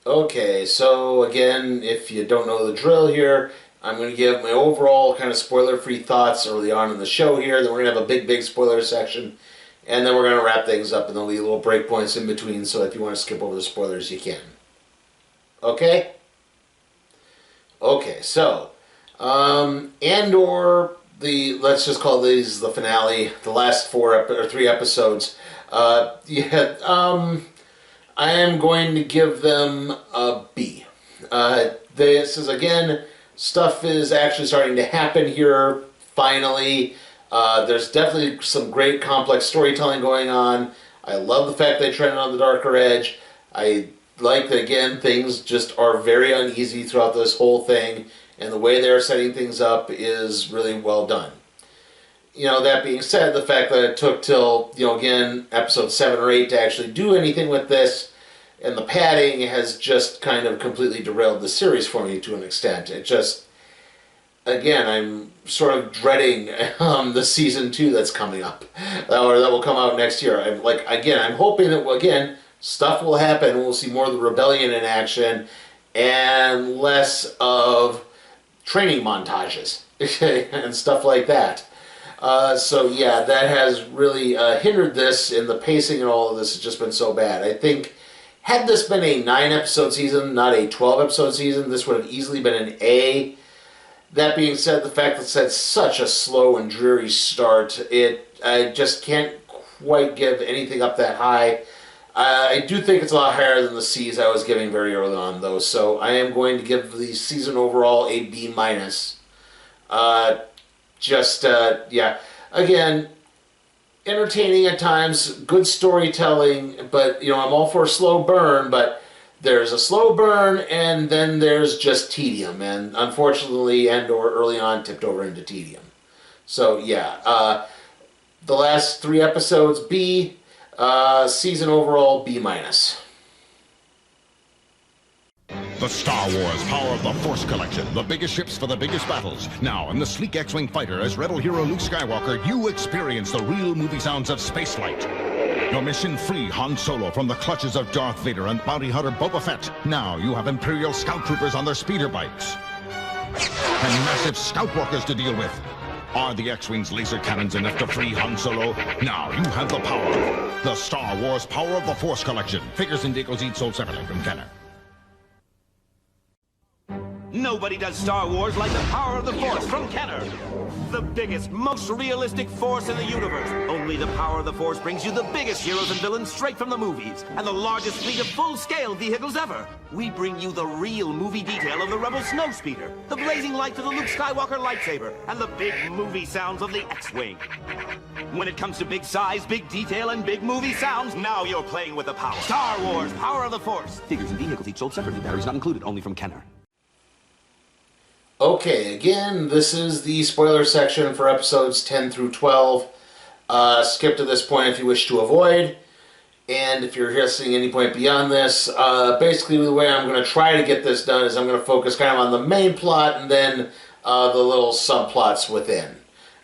Okay, so again, if you don't know the drill here, I'm going to give my overall kind of spoiler-free thoughts early on in the show here. Then we're going to have a big spoiler section, and then we're going to wrap things up, and there'll be little breakpoints in between, so if you want to skip over the spoilers, you can. Okay? Okay, so, Andor, let's just call these the finale, the last 3 episodes. I am going to give them a B. This is, again, stuff is actually starting to happen here, finally. There's definitely some great complex storytelling going on. I love the fact they tread on the darker edge. I like that, again, things just are very uneasy throughout this whole thing, and the way they're setting things up is really well done. You know, that being said, the fact that it took till, again, episode 7 or 8 to actually do anything with this, and the padding has just kind of completely derailed the series for me to an extent. It just, again, I'm sort of dreading the season 2 that's coming up, or that will come out next year. I'm hoping that, again, stuff will happen. We'll see more of the rebellion in action, and less of training montages and stuff like that. So yeah, that has really hindered this, and the pacing and all of this has just been so bad. I think, had this been a 9-episode season, not a 12-episode season, this would have easily been an A. That being said, the fact that it's had such a slow and dreary start, I just can't quite give anything up that high. I do think it's a lot higher than the C's I was giving very early on, though, so I am going to give the season overall a B-. Yeah. Again, entertaining at times, good storytelling, but, I'm all for a slow burn, but there's a slow burn, and then there's just tedium, and unfortunately, Andor early on tipped over into tedium. So, yeah, the last 3 episodes, B, season overall, B-. The Star Wars Power of the Force Collection. The biggest ships for the biggest battles. Now, in the sleek X-Wing fighter, as rebel hero Luke Skywalker, you experience the real movie sounds of spaceflight. Your mission, free Han Solo from the clutches of Darth Vader and bounty hunter Boba Fett. Now you have Imperial scout troopers on their speeder bikes. And massive scout walkers to deal with. Are the X-Wing's laser cannons enough to free Han Solo? Now you have the power. The Star Wars Power of the Force Collection. Figures and decals each sold separately from Kenner. Nobody does Star Wars like the power of the Force from Kenner. The biggest, most realistic Force in the universe. Only the power of the Force brings you the biggest heroes and villains straight from the movies, and the largest fleet of full-scale vehicles ever. We bring you the real movie detail of the Rebel Snowspeeder, the blazing lights of the Luke Skywalker lightsaber, and the big movie sounds of the X-Wing. When it comes to big size, big detail, and big movie sounds, now you're playing with the power. Star Wars, Power of the Force. Figures and vehicles each sold separately. Batteries not included, only from Kenner. Okay, again, this is the spoiler section for episodes 10 through 12. Skip to this point if you wish to avoid. And if you're listening any point beyond this, basically the way I'm going to try to get this done is I'm going to focus kind of on the main plot and then the little subplots within.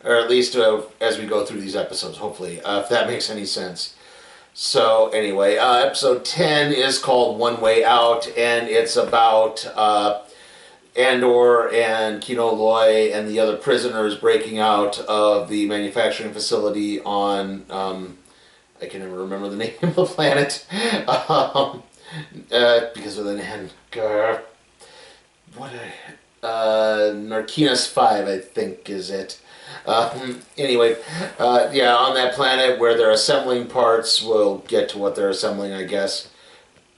Or at least as we go through these episodes, hopefully, if that makes any sense. So anyway, episode 10 is called One Way Out, and it's about Andor and Kino Loy and the other prisoners breaking out of the manufacturing facility on, I can never remember the name of the planet, because of the name, Narkinus 5, I think is it. Anyway, yeah, on that planet where they're assembling parts, we'll get to what they're assembling, I guess.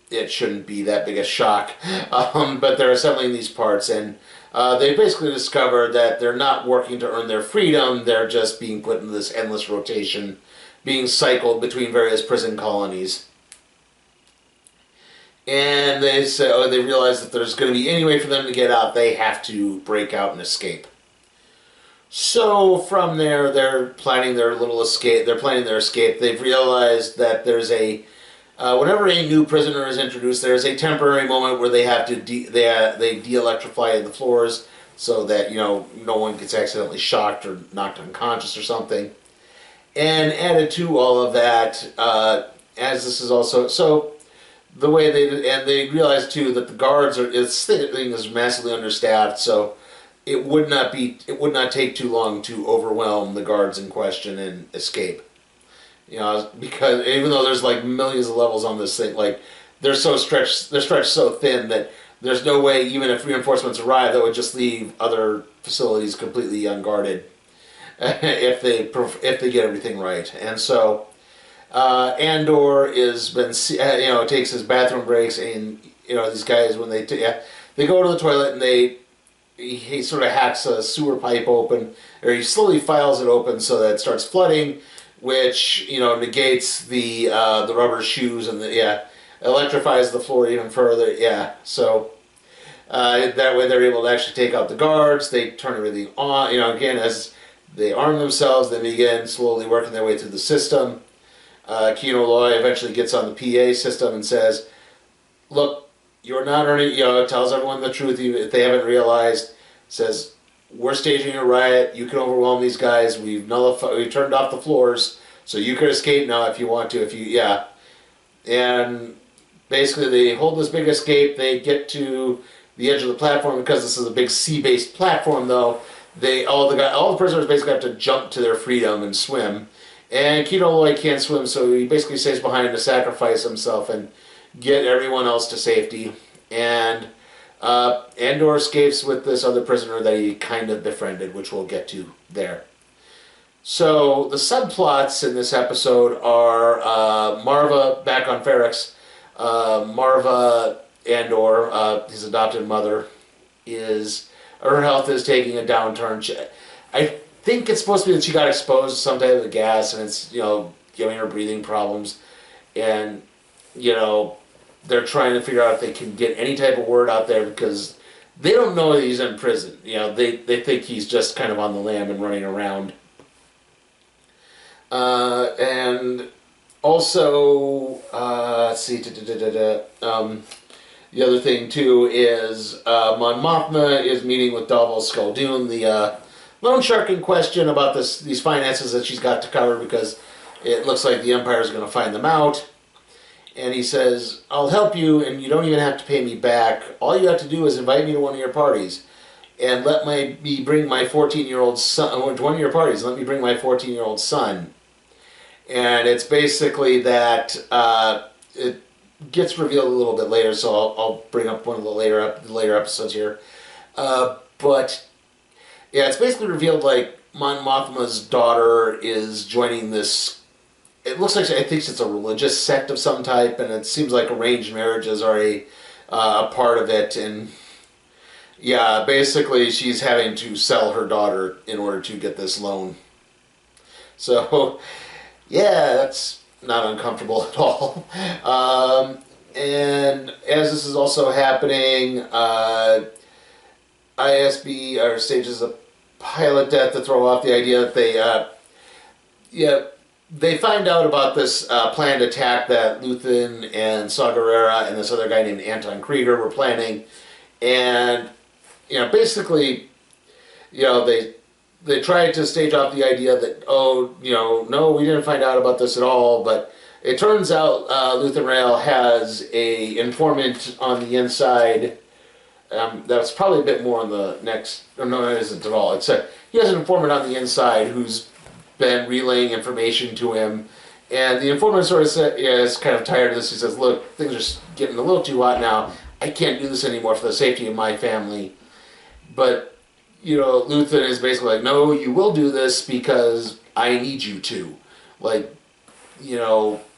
It shouldn't be that big a shock, but they're assembling these parts, and they basically discovered that they're not working to earn their freedom, they're just being put into this endless rotation, being cycled between various prison colonies. And they realize that there's going to be any way for them to get out, they have to break out and escape. So from there, they're planning their little escape, they're planning their escape. They've realized that there's whenever a new prisoner is introduced, there's a temporary moment where they have to they de-electrify the floors so that no one gets accidentally shocked or knocked unconscious or something. And added to all of that, as this is also the way they realize too that the guards this thing is massively understaffed, so it would not take too long to overwhelm the guards in question and escape. Because even though there's like millions of levels on this thing, like they're stretched so thin that there's no way, even if reinforcements arrive, that would just leave other facilities completely unguarded if they get everything right. And so Andor takes his bathroom breaks, and these guys, when they go to the toilet, and he sort of hacks a sewer pipe open, or he slowly files it open so that it starts flooding, which negates the rubber shoes and electrifies the floor even further. So that way they're able to actually take out the guards. They turn everything on. Again, as they arm themselves, they begin slowly working their way through the system. Kino Loy eventually gets on the PA system and says, "Look, you're not earning." Tells everyone the truth if they haven't realized. Says, "We're staging a riot. You can overwhelm these guys. We've turned off the floors, so you can escape now if you want to. And basically, they hold this big escape. They get to the edge of the platform. Because this is a big sea-based platform, though. All the prisoners basically have to jump to their freedom and swim. And Kino Loy can't swim, so he basically stays behind to sacrifice himself and get everyone else to safety. And Andor escapes with this other prisoner that he kind of befriended, which we'll get to there. So the subplots in this episode are Marva back on Ferrix. Marva Andor, his adopted mother, her health is taking a downturn. I think it's supposed to be that she got exposed to some type of gas, and it's giving her breathing problems, and they're trying to figure out if they can get any type of word out there, because they don't know that he's in prison. They think he's just kind of on the lam and running around. And also, let's see, the other thing too is Mon Mothma is meeting with Davos Skulldun, the loan shark in question, about these finances that she's got to cover, because it looks like the Empire is going to find them out. And he says, "I'll help you, and you don't even have to pay me back. All you have to do is invite me to one of your parties, and let me bring my 14-year-old son to one of your parties. Let me bring my 14-year-old son." And it's basically that it gets revealed a little bit later, so I'll bring up one of the later episodes here. But yeah, it's basically revealed like Mon Mothma's daughter is joining this. It looks like I think it's a religious sect of some type, and it seems like arranged marriages are a part of it. And yeah, basically she's having to sell her daughter in order to get this loan. So yeah, that's not uncomfortable at all. And as this is also happening, ISB stages a pilot death to throw off the idea that they find out about this planned attack that Luthen and Saw Gerrera and this other guy named Anton Krieger were planning. And basically they tried to stage off the idea that, no, we didn't find out about this at all. But it turns out Luthen Rael has a informant on the inside. That's probably a bit more on the next. No, it isn't at all. He has an informant on the inside who's been relaying information to him, and the informant sort of is kind of tired of this. He says, "Look, things are getting a little too hot now. I can't do this anymore for the safety of my family." But Luthen is basically like, "No, you will do this because I need you to. Like,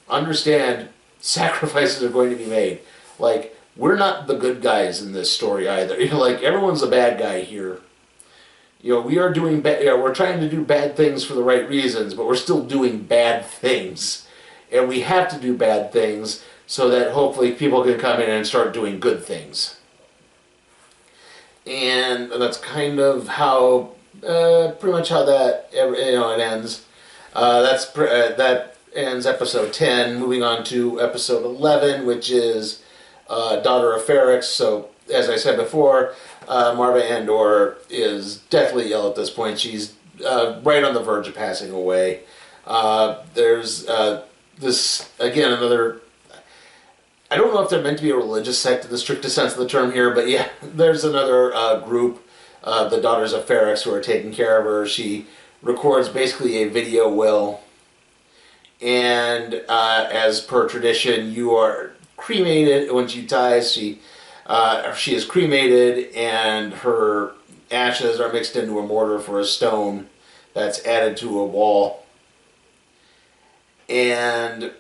understand, sacrifices are going to be made. Like, we're not the good guys in this story either. Everyone's a bad guy here. We are doing we're trying to do bad things for the right reasons, but we're still doing bad things. And we have to do bad things so that hopefully people can come in and start doing good things." And that's kind of how, pretty much how that, it ends. That ends episode 10, moving on to episode 11, which is Daughter of Ferrix. So, as I said before, Marva Andor is deathly ill at this point. She's right on the verge of passing away. There's this, again, another... I don't know if they're meant to be a religious sect in the strictest sense of the term here, but yeah, there's another group, the Daughters of Ferrix, who are taking care of her. She records basically a video will, and as per tradition, you are cremated when she dies. She is cremated, and her ashes are mixed into a mortar for a stone that's added to a wall. And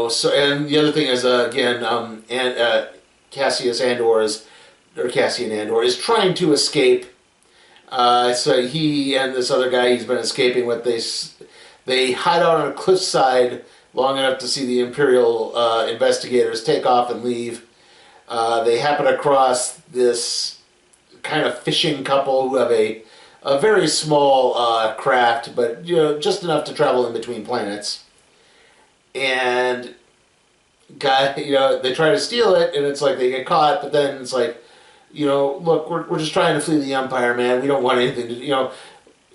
so, and the other thing is again, Cassian Andor is trying to escape. So he and this other guy he's been escaping with, they hide out on a cliffside long enough to see the Imperial investigators take off and leave. They happen across this kind of fishing couple who have a very small craft, but just enough to travel in between planets. And they try to steal it, and it's like they get caught. But then it's like, look, we're just trying to flee the Empire, man. We don't want anything to,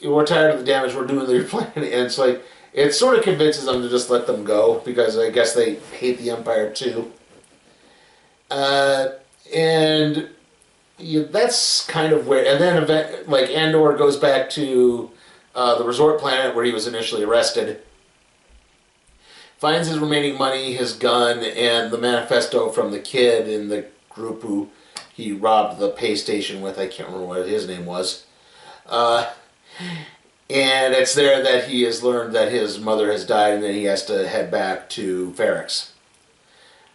we're tired of the damage we're doing to your planet. And it's like, it sort of convinces them to just let them go, because I guess they hate the Empire too. And that's kind of where, and then like Andor goes back to the resort planet where he was initially arrested, finds his remaining money, his gun, and the manifesto from the kid in the group who he robbed the pay station with. I can't remember what his name was. And it's there that he has learned that his mother has died, and then he has to head back to Ferrix.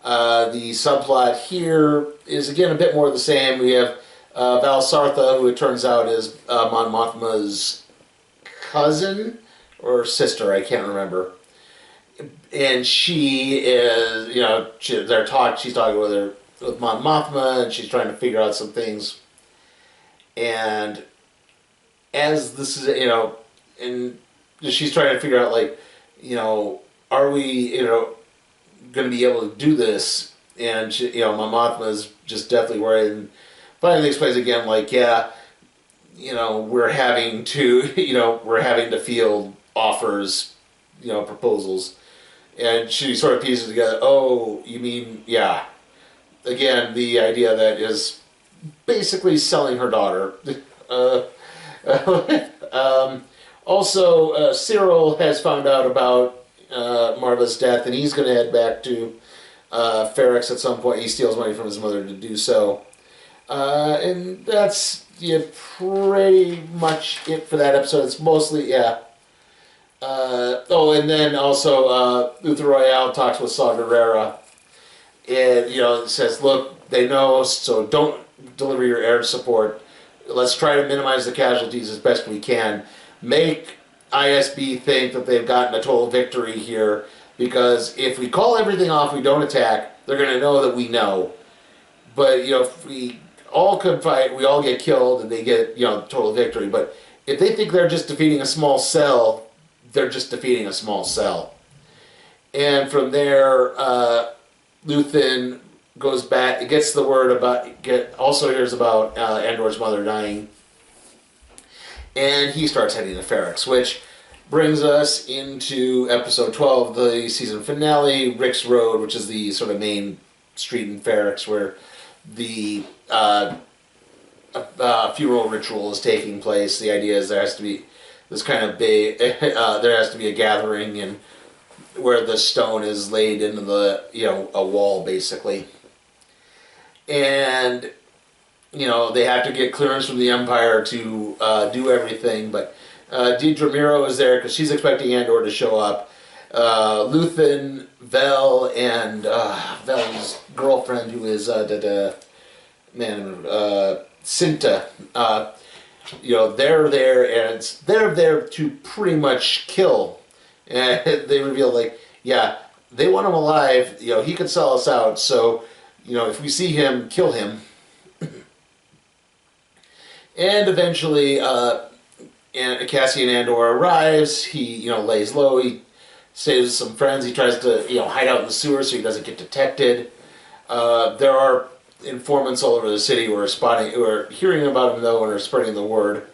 The subplot here is again a bit more of the same. We have Val Sartha, who it turns out is Mon Mothma's cousin or sister, I can't remember. And she is, she's talking with Mon Mothma, and she's trying to figure out some things. And as this is, and she's trying to figure out, like, are we, going to be able to do this? And she, Mon Mothma's just deathly worried. And finally explains again, like, yeah, we're having to field offers, proposals. And she sort of pieces together, oh, you mean, yeah. Again, the idea that is basically selling her daughter. Also, Cyril has found out about Marva's death, and he's going to head back to Ferrix at some point. He steals money from his mother to do so. And that's pretty much it for that episode. It's mostly, yeah. And then also Luther Royale talks with Saw Gerrera, and says, look, they know, so don't deliver your air support. Let's try to minimize the casualties as best we can. Make ISB think that they've gotten a total victory here, because if we call everything off, we don't attack, they're going to know that we know. But if we all could fight, we all get killed, and they get total victory. But if they think they're just defeating a small cell, they're just defeating a small cell. And from there, Luthen goes back, it gets the word about, also hears about Andor's mother dying, and he starts heading to Ferrix, which brings us into episode 12, the season finale, Rick's Road, which is the sort of main street in Ferrix where the funeral ritual is taking place. The idea is there has to be this kind of big, there has to be a gathering, and where the stone is laid into the, a wall basically. And, they have to get clearance from the Empire to do everything, but Deidre Miro is there because she's expecting Andor to show up. Luthen, Vel, and Vel's girlfriend, who is Cinta, they're there, and they're there to pretty much kill. And they reveal, like, yeah, they want him alive. He could sell us out. So, if we see him, kill him. And eventually, Cassian Andor arrives. He, lays low. He stays with some friends. He tries to, hide out in the sewer so he doesn't get detected. There are informants all over the city who are hearing about him, though, and are spreading the word.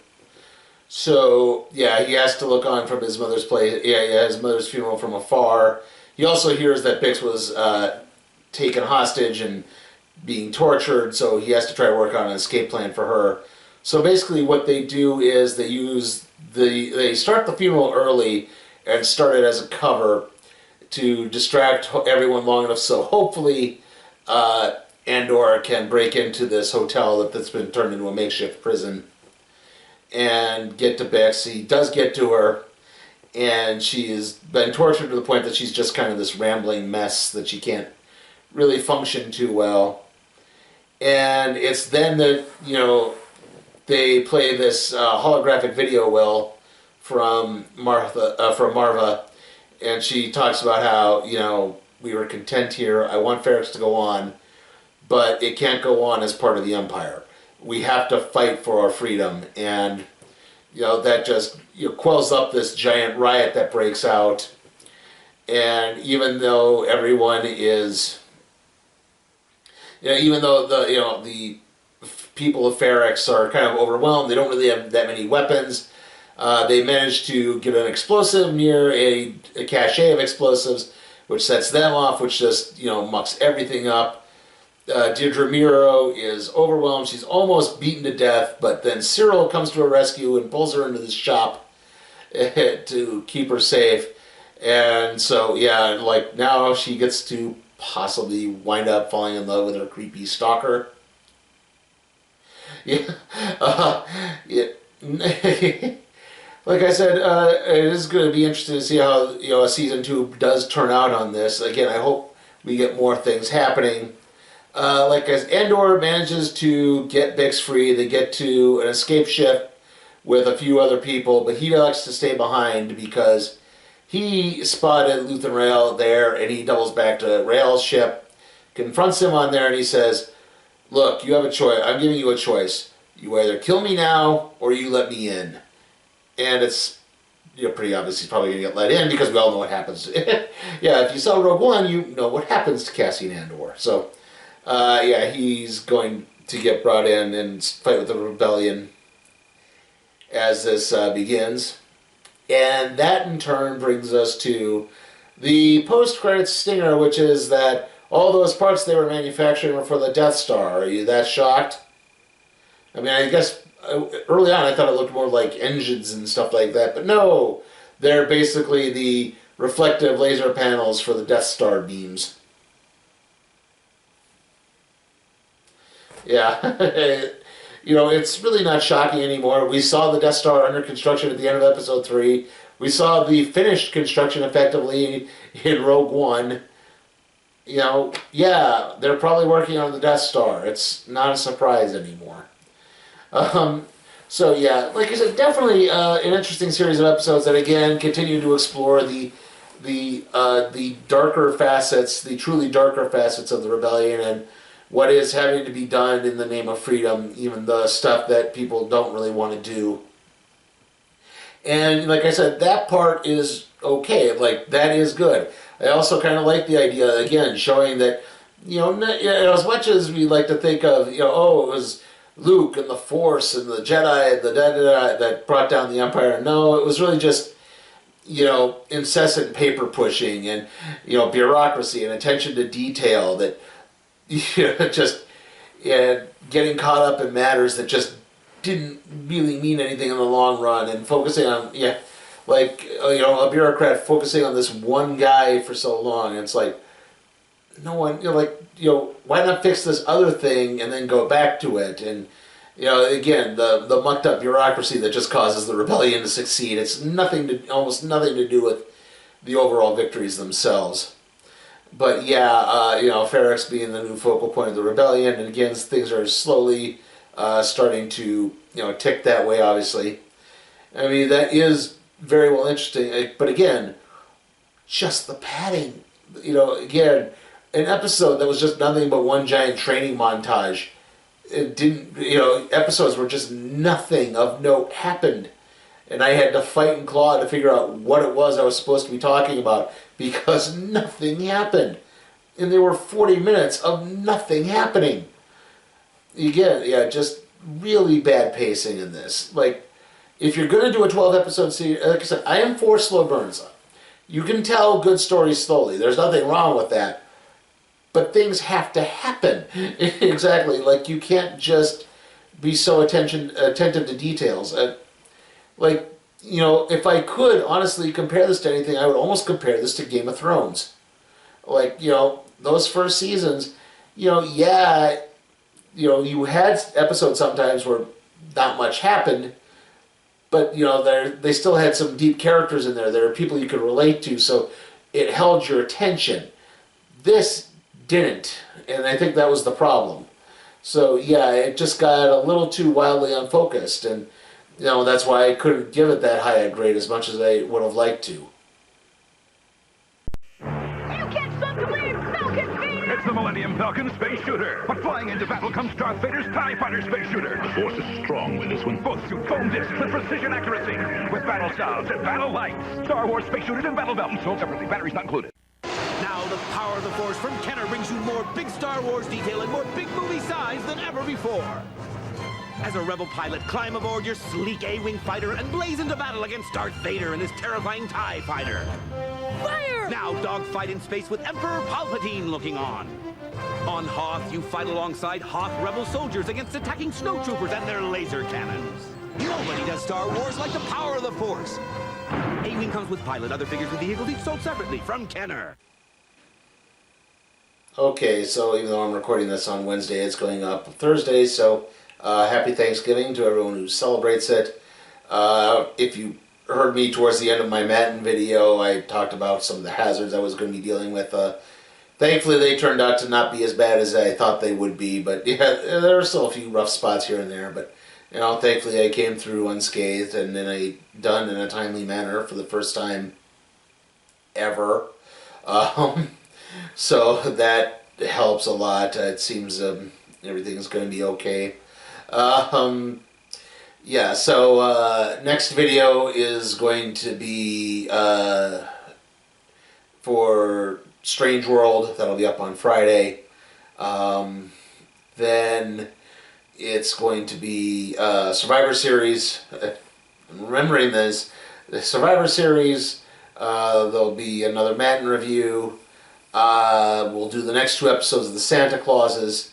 So, yeah, he has to look on from his mother's place. Yeah, his mother's funeral from afar. He also hears that Bix was taken hostage and being tortured, so he has to try to work on an escape plan for her. So basically what they do is they start the funeral early and start it as a cover to distract everyone long enough so hopefully Andor can break into this hotel that's been turned into a makeshift prison and get to Bix. He does get to her, and she's been tortured to the point that she's just kind of this rambling mess that she can't really function too well. And it's then that, they play this holographic video from Marva, and she talks about how, we were content here. I want Ferrix to go on, but it can't go on as part of the Empire. We have to fight for our freedom, and that just quells up this giant riot that breaks out. And even though everyone is, even though the people of Ferrix are kind of overwhelmed, they don't really have that many weapons. They manage to get an explosive near a cache of explosives, which sets them off, which just mucks everything up. Deirdre Miro is overwhelmed. She's almost beaten to death, but then Cyril comes to her rescue and pulls her into this shop to keep her safe. And so, now she gets to possibly wind up falling in love with her creepy stalker. Yeah. Like I said, it is going to be interesting to see how season 2 does turn out on this. Again, I hope we get more things happening. As Andor manages to get Bix free, they get to an escape ship with a few other people, but he likes to stay behind because he spotted Luthen Rael there, and he doubles back to Rael's ship, confronts him on there, and he says, "Look, you have a choice. I'm giving you a choice. You either kill me now or you let me in." And it's pretty obvious he's probably going to get let in because we all know what happens. If you saw Rogue One, you know what happens to Cassian Andor. So, he's going to get brought in and fight with the rebellion as this begins. And that in turn brings us to the post-credits stinger, which is that all those parts they were manufacturing were for the Death Star. Are you that shocked? I mean, I guess early on I thought it looked more like engines and stuff like that, but no, they're basically the reflective laser panels for the Death Star beams. Yeah, it's really not shocking anymore. We saw the Death Star under construction at the end of Episode 3. We saw the finished construction effectively in Rogue One. They're probably working on the Death Star. It's not a surprise anymore. Like I said, definitely an interesting series of episodes that again continue to explore the darker facets, the truly darker facets of the rebellion and what is having to be done in the name of freedom, even the stuff that people don't really want to do. And like I said, that part is okay. That is good. I also kind of like the idea, again, showing that, as much as we like to think of, it was Luke and the Force and the Jedi that brought down the Empire. No, it was really just, incessant paper pushing and, bureaucracy and attention to detail that, getting caught up in matters that just didn't really mean anything in the long run and focusing on, a bureaucrat focusing on this one guy for so long. It's like, no one, why not fix this other thing and then go back to it? And, again, the mucked up bureaucracy that just causes the rebellion to succeed. It's almost nothing to do with the overall victories themselves. But Ferrix being the new focal point of the rebellion, and again, things are slowly starting to, tick that way, obviously. I mean, that is very well interesting. But again, just the padding, again, an episode that was just nothing but one giant training montage. It didn't, episodes where just nothing of note happened. And I had to fight and claw to figure out what it was I was supposed to be talking about because nothing happened. And there were 40 minutes of nothing happening. Again, just really bad pacing in this. If you're going to do a 12-episode series, like I said, I am for slow burns. You can tell good stories slowly. There's nothing wrong with that. but things have to happen. Exactly. Like, you can't just be so attentive to details. Like, you know, if I could honestly compare this to anything, I would almost compare this to Game of Thrones. Like, you know, those first seasons, you know, yeah, you know, you had episodes sometimes where not much happened, but, you know, they still had some deep characters in there. There are people you could relate to, so it held your attention. This didn't, and I think that was the problem. So, yeah, it just got a little too wildly unfocused, and, you know, that's why I couldn't give it that high a grade as much as I would have liked to. It's the Millennium Falcon space shooter. But flying into battle comes Darth Vader's TIE Fighter space shooter. The Force is strong with this one. Both suit foam discs and precision accuracy. With battle styles and battle lights. Star Wars space shooters and battle belts sold separately. Batteries not included. Now the power of the Force from Kenner brings you more big Star Wars detail and more big movie size than ever before. As a rebel pilot, climb aboard your sleek A-Wing fighter and blaze into battle against Darth Vader and his terrifying TIE Fighter. Fire! Now dogfight in space with Emperor Palpatine looking on. On Hoth, you fight alongside Hoth rebel soldiers against attacking snowtroopers and their laser cannons. Nobody does Star Wars like the power of the Force. A-Wing comes with pilot, other figures and vehicles each sold separately from Kenner. Okay, so even though I'm recording this on Wednesday, it's going up Thursday, so happy Thanksgiving to everyone who celebrates it. If you heard me towards the end of my Madden video, I talked about some of the hazards I was going to be dealing with. Thankfully, they turned out to not be as bad as I thought they would be, but yeah, there are still a few rough spots here and there, but you know, thankfully I came through unscathed and done in a timely manner for the first time ever. So that helps a lot. It seems everything's going to be okay. Yeah, so next video is going to be for Strange World. That'll be up on Friday. Then it's going to be Survivor Series. I'm remembering this. The Survivor Series, there'll be another Madden review. We'll do the next 2 episodes of the Santa Clauses.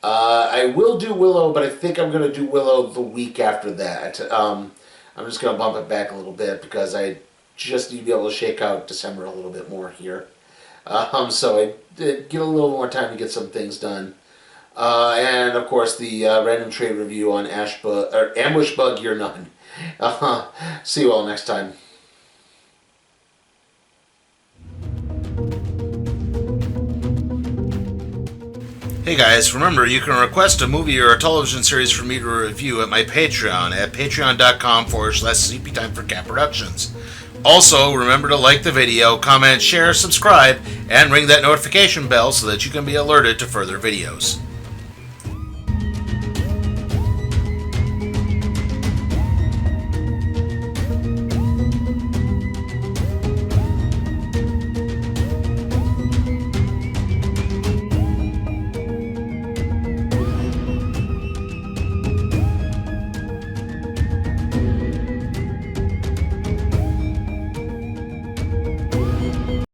I will do Willow, but I think I'm going to do Willow the week after that. I'm just going to bump it back a little bit because I just need to be able to shake out December a little bit more here. So I did get a little more time to get some things done. And of course the random trade review on Ambush Bug Year None. See you all next time. Hey guys, remember you can request a movie or a television series for me to review at my Patreon at patreon.com/CPTime for Cat Productions. Also, remember to like the video, comment, share, subscribe, and ring that notification bell so that you can be alerted to further videos.